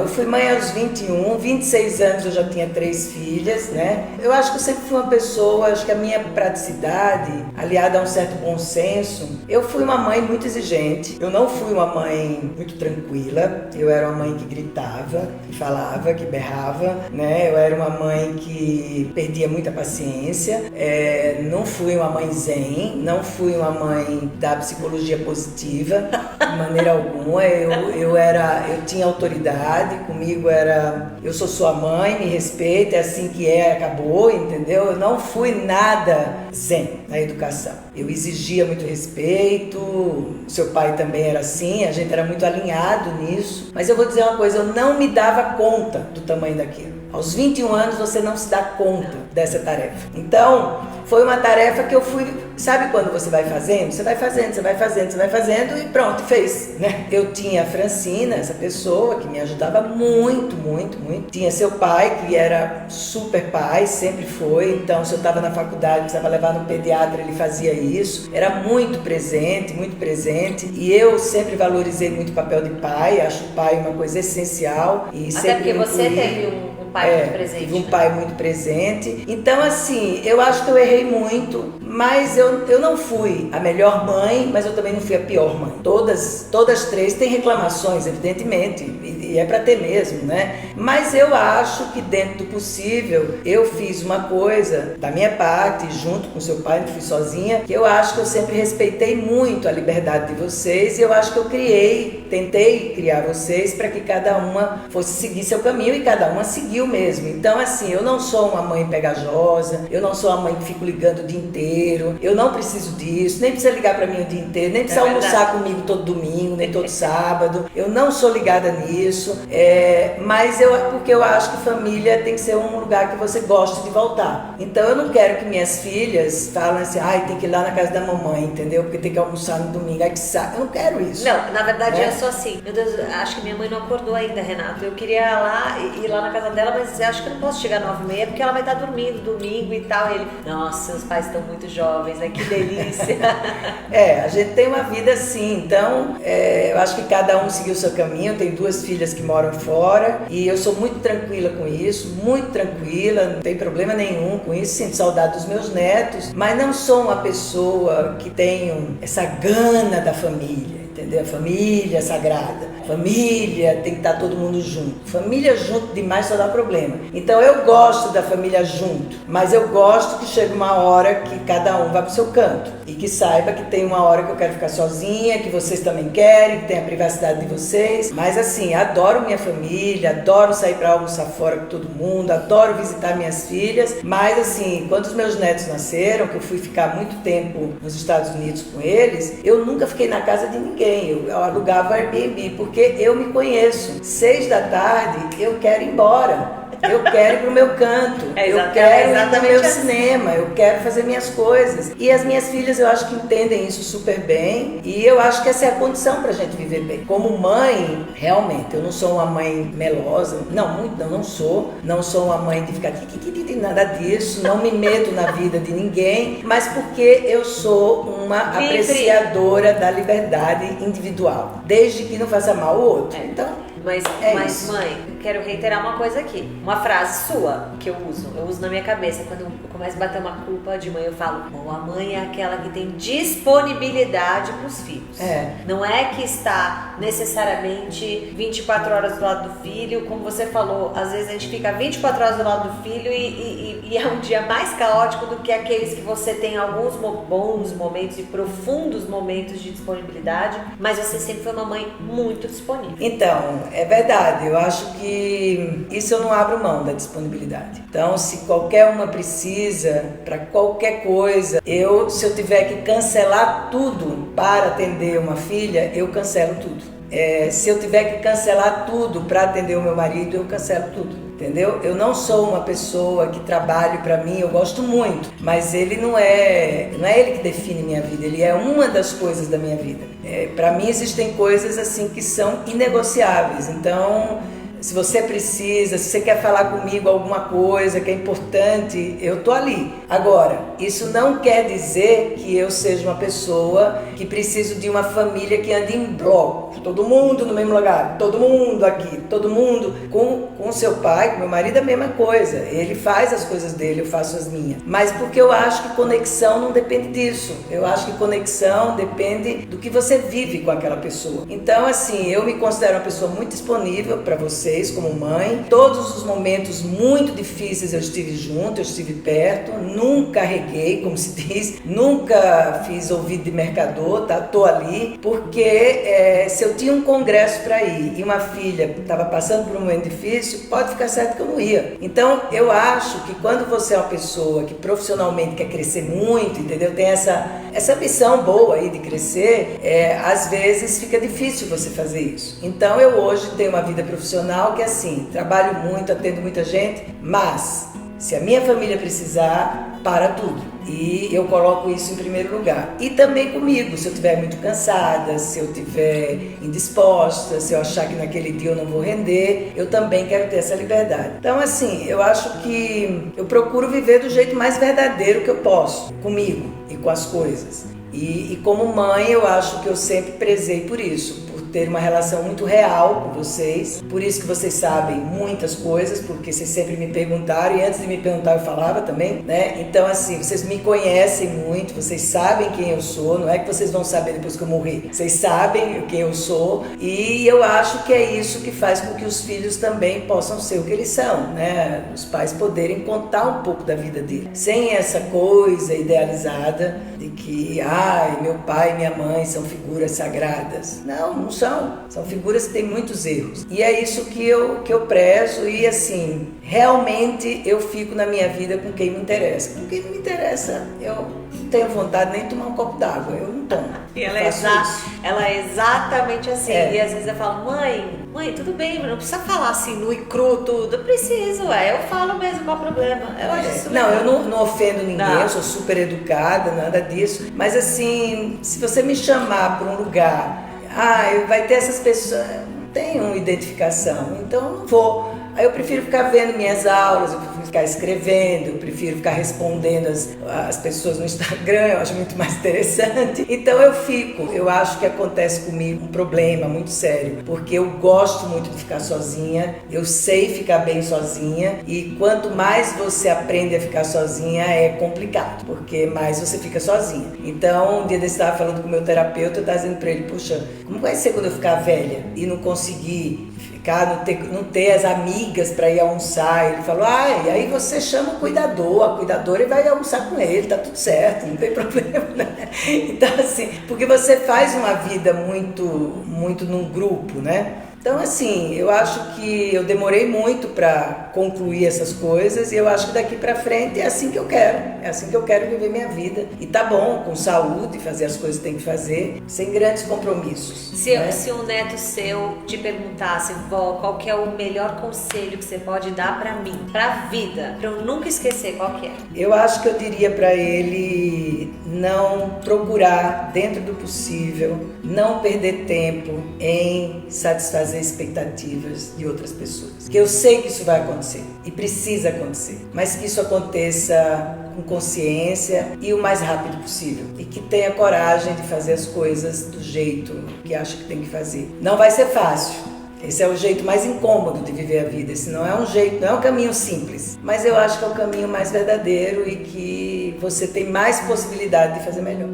fui mãe aos 21, 26 anos eu já tinha 3 filhas, né? Eu acho que eu sempre fui uma pessoa, acho que a minha praticidade, aliada a um certo bom senso, eu fui uma mãe muito exigente, eu não fui uma mãe muito tranquila, eu era uma mãe que gritava, que falava, que berrava, né? Eu era uma mãe que perdia muita paciência, não fui uma mãe zen, não fui uma mãe da psicologia positiva, de maneira alguma. Eu tinha autoridade, comigo era, eu sou sua mãe, me respeita, é assim que é, acabou, entendeu? Eu não fui nada zen na educação. Eu exigia muito respeito, seu pai também era assim, a gente era muito alinhado nisso. Mas eu vou dizer uma coisa, eu não me dava conta do tamanho daquilo. Aos 21 anos você não se dá conta dessa tarefa. Então, foi uma tarefa que eu fui... Sabe quando você vai fazendo? Você vai fazendo, você vai fazendo, você vai fazendo e pronto, fez, né? Eu tinha a Francina, essa pessoa que me ajudava muito, muito, muito. Tinha seu pai, que era super pai, sempre foi. Então, se eu estava na faculdade, precisava levar no pediatra, ele fazia isso. Era muito presente, muito presente. E eu sempre valorizei muito o papel de pai. Acho o pai uma coisa essencial. E até porque você teve um pai muito presente. Tive um pai muito presente. Então, assim, eu acho que eu errei muito, mas eu não fui a melhor mãe, mas eu também não fui a pior mãe. Todas 3 têm reclamações, evidentemente, e é para ter mesmo, né? Mas eu acho que dentro do possível, eu fiz uma coisa da minha parte, junto com seu pai, não fui sozinha, que eu acho que eu sempre respeitei muito a liberdade de vocês, e eu acho que eu tentei criar vocês para que cada uma fosse seguir seu caminho, e cada uma seguiu mesmo. Então, assim, eu não sou uma mãe pegajosa, eu não sou uma mãe que fico ligando o dia inteiro, eu não preciso disso, nem precisa ligar para mim o dia inteiro, nem precisa almoçar comigo todo domingo, nem todo sábado, eu não sou ligada nisso, mas porque eu acho que família tem que ser um lugar que você goste de voltar. Então, eu não quero que minhas filhas falem assim, tem que ir lá na casa da mamãe, entendeu? Porque tem que almoçar no domingo, que saco, eu não quero isso. Não, na verdade eu sou assim, meu Deus, acho que minha mãe não acordou ainda, Renato, eu queria ir lá na casa dela, mas acho que eu não posso chegar 9h30 porque ela vai estar dormindo domingo e tal. E ele, nossa, seus pais estão muito jovens, né? Que delícia. A gente tem uma vida assim, então eu acho que cada um seguiu o seu caminho. Eu tenho 2 filhas que moram fora e eu sou muito tranquila com isso, muito tranquila, não tem problema nenhum com isso, sinto saudade dos meus netos, mas não sou uma pessoa que tenho essa gana da família. Entendeu? Família sagrada. Família tem que estar todo mundo junto. Família junto demais só dá problema. Então eu gosto da família junto, mas eu gosto que chegue uma hora que cada um vá pro seu canto e que saiba que tem uma hora que eu quero ficar sozinha, que vocês também querem, que tem a privacidade de vocês. Mas assim, adoro minha família, adoro sair para almoçar fora com todo mundo, adoro visitar minhas filhas, mas assim, quando os meus netos nasceram, que eu fui ficar muito tempo nos Estados Unidos com eles, eu nunca fiquei na casa de ninguém. Eu alugava Airbnb, porque eu me conheço. 6 da tarde, eu quero ir embora. Eu quero ir pro meu canto, eu quero ir pro meu cinema, eu quero fazer minhas coisas. E as minhas filhas, eu acho que entendem isso super bem. E eu acho que essa é a condição pra gente viver bem. Como mãe, realmente, eu não sou uma mãe melosa. Não sou. Não sou uma mãe de ficar nada disso. Não me meto na vida de ninguém. Mas porque eu sou uma apreciadora da liberdade individual. Desde que não faça mal ao outro. Então... Mas mãe, quero reiterar uma coisa aqui. Uma frase sua que eu uso na minha cabeça. Quando eu começo a bater uma culpa de mãe, eu falo: bom, a mãe é aquela que tem disponibilidade pros filhos. Não é que está necessariamente 24 horas do lado do filho. Como você falou, às vezes a gente fica 24 horas do lado do filho e é um dia mais caótico do que aqueles que você tem alguns bons momentos e profundos momentos de disponibilidade, mas você sempre foi uma mãe muito disponível. Então, é verdade, eu acho que isso eu não abro mão da disponibilidade. Então, se qualquer uma precisa, para qualquer coisa, se eu tiver que cancelar tudo para atender uma filha, eu cancelo tudo. Se eu tiver que cancelar tudo para atender o meu marido, eu cancelo tudo. Entendeu? Eu não sou uma pessoa que trabalhe para mim, eu gosto muito, mas ele não é ele que define minha vida, ele é uma das coisas da minha vida. Para mim existem coisas assim que são inegociáveis, então Se você precisa, se você quer falar comigo alguma coisa que é importante, eu tô ali. Agora, isso não quer dizer que eu seja uma pessoa que preciso de uma família que ande em bloco, todo mundo no mesmo lugar, todo mundo aqui, todo mundo com seu pai, com meu marido, é a mesma coisa. Ele faz as coisas dele, eu faço as minhas. Mas porque eu acho que conexão não depende disso. Eu acho que conexão depende do que você vive com aquela pessoa. Então, assim, eu me considero uma pessoa muito disponível para vocês como mãe. Todos os momentos muito difíceis eu estive junto, eu estive perto, nunca reguei, como se diz, nunca fiz ouvido de mercador, tá? Tô ali, porque se eu tinha um congresso para ir e uma filha estava passando por um momento difícil, pode ficar certo que eu não ia. Então, eu acho que quando você é uma pessoa que profissionalmente quer crescer muito, entendeu? Tem essa missão boa aí de crescer, às vezes fica difícil você fazer isso. Então, eu hoje tenho uma vida profissional que é assim, trabalho muito, atendo muita gente, mas se a minha família precisar, para tudo. E eu coloco isso em primeiro lugar. E também comigo, se eu estiver muito cansada, se eu estiver indisposta, se eu achar que naquele dia eu não vou render, eu também quero ter essa liberdade. Então, assim, eu acho que eu procuro viver do jeito mais verdadeiro que eu posso, comigo e com as coisas. E como mãe, eu acho que eu sempre prezei por isso, por ter uma relação muito real com vocês. Por isso que vocês sabem muitas coisas, porque vocês sempre me perguntaram, e antes de me perguntar eu falava também, né? Então, assim, vocês me conhecem muito, vocês sabem quem eu sou, não é que vocês vão saber depois que eu morrer. Vocês sabem quem eu sou, e eu acho que é isso que faz com que os filhos também possam ser o que eles são, né? Os pais poderem contar um pouco da vida deles, sem essa coisa idealizada de que, meu pai e minha mãe são figuras sagradas. Não são. São figuras que têm muitos erros. E é isso que eu prezo e, assim, realmente eu fico na minha vida com quem me interessa. Com quem não me interessa, eu não tenho vontade nem de tomar um copo d'água. Eu não tomo. E ela é exatamente assim. E às vezes eu falo, mãe, tudo bem, não precisa falar assim nu e cru tudo. Eu preciso, eu falo mesmo, qual o problema? Eu acho isso não, eu não ofendo ninguém, eu sou super educada, nada disso. Mas assim, se você me chamar para um lugar, vai ter essas pessoas, não tenho identificação, então eu não vou. Aí eu prefiro ficar vendo minhas aulas, eu prefiro ficar escrevendo, eu prefiro ficar respondendo as pessoas no Instagram, eu acho muito mais interessante. Então eu acho que acontece comigo um problema muito sério, porque eu gosto muito de ficar sozinha, eu sei ficar bem sozinha, e quanto mais você aprende a ficar sozinha é complicado, porque mais você fica sozinha. Então, um dia desse eu estava falando com o meu terapeuta, eu estava dizendo para ele, puxa, como vai ser quando eu ficar velha e não conseguir não ter as amigas para ir almoçar? Ele falou, e aí você chama o cuidador, a cuidadora, e vai almoçar com ele, tá tudo certo, não tem problema, né? Então, assim, porque você faz uma vida muito, muito num grupo, né? Então, assim, eu acho que eu demorei muito para concluir essas coisas, e eu acho que daqui para frente é assim que eu quero viver minha vida. E tá bom, com saúde, fazer as coisas que tem que fazer, sem grandes compromissos. Se um neto seu te perguntasse, vó, qual que é o melhor conselho que você pode dar para mim, pra vida, para eu nunca esquecer, qual que é? Eu acho que eu diria para ele não procurar, dentro do possível, não perder tempo em satisfazer expectativas de outras pessoas. Que eu sei que isso vai acontecer e precisa acontecer, mas que isso aconteça com consciência e o mais rápido possível, e que tenha coragem de fazer as coisas do jeito que acha que tem que fazer. Não vai ser fácil. Esse é o jeito mais incômodo de viver a vida. Esse não é um caminho simples, mas eu acho que é o caminho mais verdadeiro e que você tem mais possibilidade de fazer melhor.